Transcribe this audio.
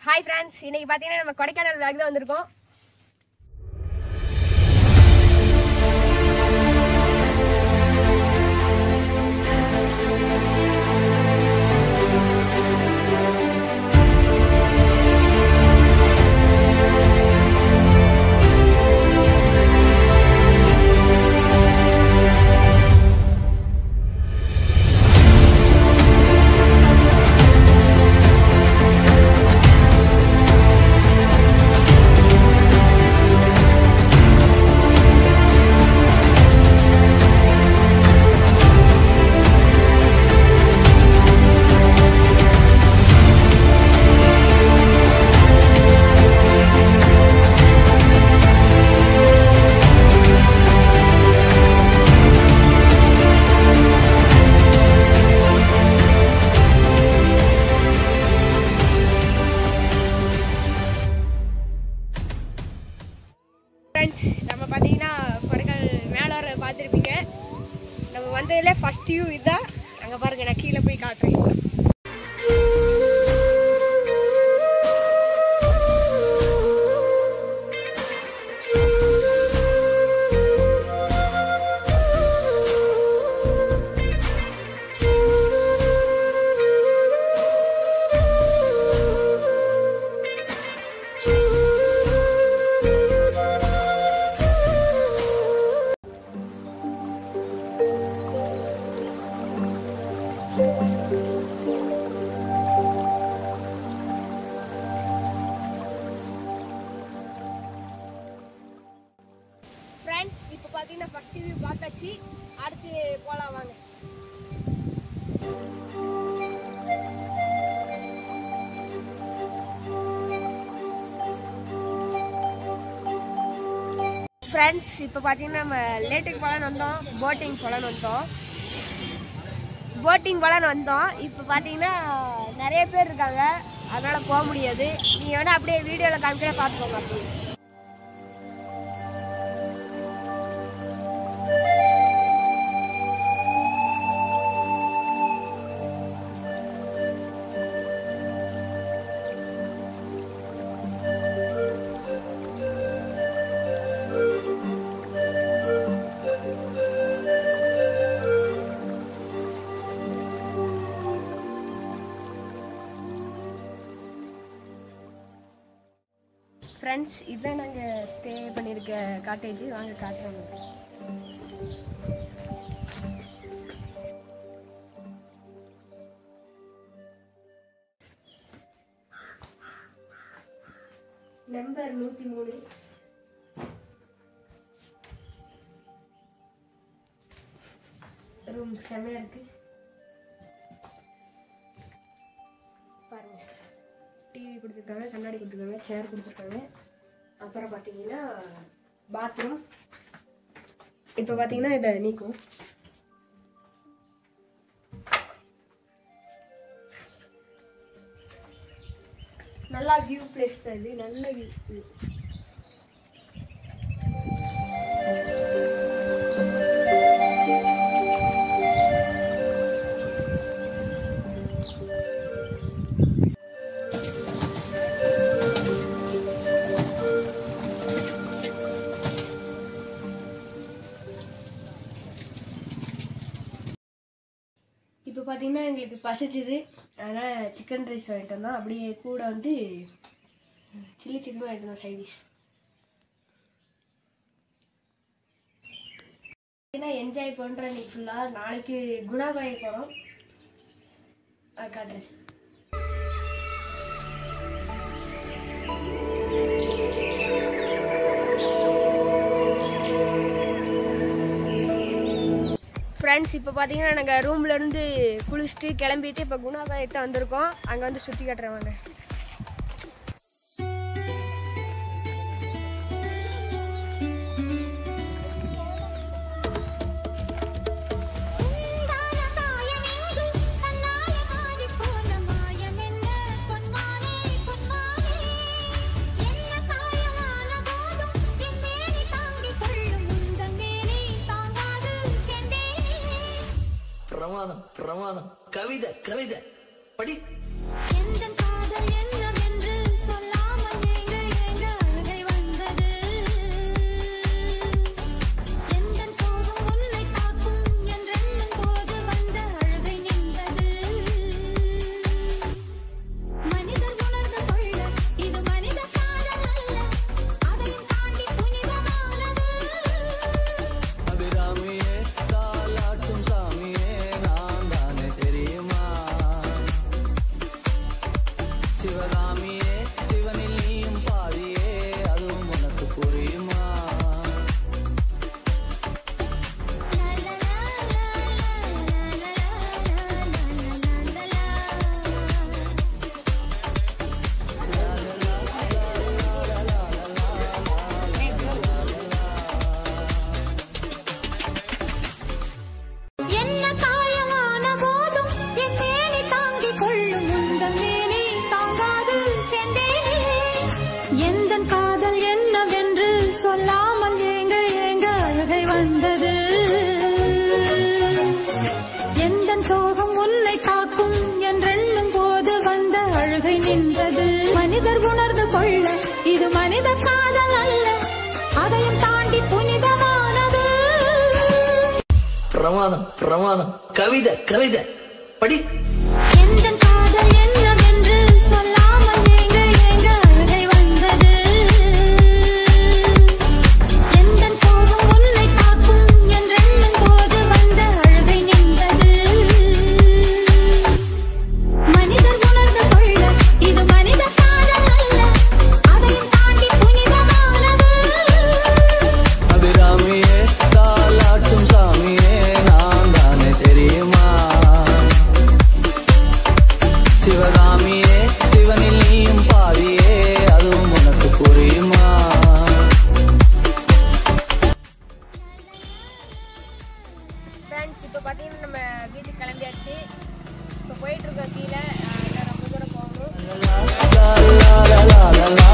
Hi friends, இன்னைக்கு பாத்தீங்கன்னா நம்ம கொடைக்கானல் vlog தான் வந்திருக்கோம். நம்ம பாத்தீங்கன்னா கொடைக்கானல் மேலார பார்த்துருப்பீங்க. நம்ம வந்ததுல ஃபர்ஸ்ட் வியூ இதுதான். அங்க பாருங்க, நான் கீழே போய் காட்டுறேன். ஃப்ரெண்ட்ஸ், இப்போ பார்த்தீங்கன்னா ஃபர்ஸ்ட் வியூ பார்த்தாச்சு. அடுத்து போகலாம் வாங்க. ஃப்ரெண்ட்ஸ், இப்போ பார்த்தீங்கன்னா நம்ம லேட்டுக்கு போகலான்னு வந்தோம், போட்டிங் போகலான்னு வந்தோம். இப்போ பார்த்தீங்கன்னா நிறைய பேர் இருக்காங்க, அதனால் போக முடியாது. நீங்கள் வேணால் அப்படியே வீடியோவில் காமிக்கிறேன், பார்த்துக்கோங்க. அப்படியே ஃப்ரெண்ட்ஸ், இதுதான் நாங்கள் ஸ்டே பண்ணியிருக்க காட்டேஜ். வாங்க காட்டுறோம். நம்பர் 103. ரூம் செமையா இருக்கு பாருங்க. டிவி கொடுத்துருக்காங்க, கண்ணாடி கொடுத்துருக்காங்க, சேர் கொடுத்துருக்காங்க. அப்புறம் பார்த்தீங்கன்னா பாத்ரூம். இப்போ பார்த்தீங்கன்னா இதை நீக்கும். நல்லா வியூ பிளேஸ் அது, நல்ல வியூ. இப்போ பார்த்தீங்கன்னா எங்களுக்கு பசிச்சுது, அதனால் சிக்கன் ரைஸ் வாங்கிட்டு வந்தோம். அப்படியே கூட வந்து சில்லி சிக்கன் வாங்கிட்டு வந்தோம் சைடிஷ். என்ஜாய் பண்ணுறேன் இன்னைக்கு ஃபுல்லாக. நாளைக்கு குணா கோயில் போகிறோம், காட்டுறேன். ஃப்ரெண்ட்ஸ், இப்போ பார்த்தீங்கன்னா நாங்கள் ரூம்லேருந்து குளிச்சுட்டு கிளம்பிட்டு இப்போ குணாபாயத்தை வந்திருக்கோம். அங்கே வந்து சுற்றி காட்டுறேன் வாங்க. பிரமாதம் பிரமாதம். கவிதை கவிதை படி. எந்தன் காதல் என்னவென்று சிவகாமியே சிவனில் நீயும் பாதியே அதுவும் உனக்கு புரியுமா மனிதர் உணர்ந்து கொள்ள இது மனித காதல் அல்ல அதையும் தாண்டி புனிதமானது பிரமாதம் பிரமாதம் கவிதை கவிதை படி எந்த காதல் என்னவென்று சொல்லாமல் ஏங்க ஏங்க அழுகை வந்தது எந்த சோகம் உன்னை காக்கும் என்றெண்ணும் போது வந்த அழுகை நின்றது மனிதர் உணர்ந்து கொள்ள இது மனித காதல் அல்ல அதையும் தாண்டி புனிதமானது அபிராமியே தாலாட்டும் சாமியே நான் தானே தெரியுமா சிவகாமியே சிவனில் நீயும் பாதியே அதுவும் உனக்கு புரியுமா ஃப்ரெண்ட்ஸ் இப்போ பார்த்தீங்கன்னா நம்ம வீட்டுக்கு கிளம்பியாச்சு. இப்போ போயிட்டு இருக்கோம் கீழே. இன்னும் ரொம்ப தூரம் போகணும். லா லா லா லா லா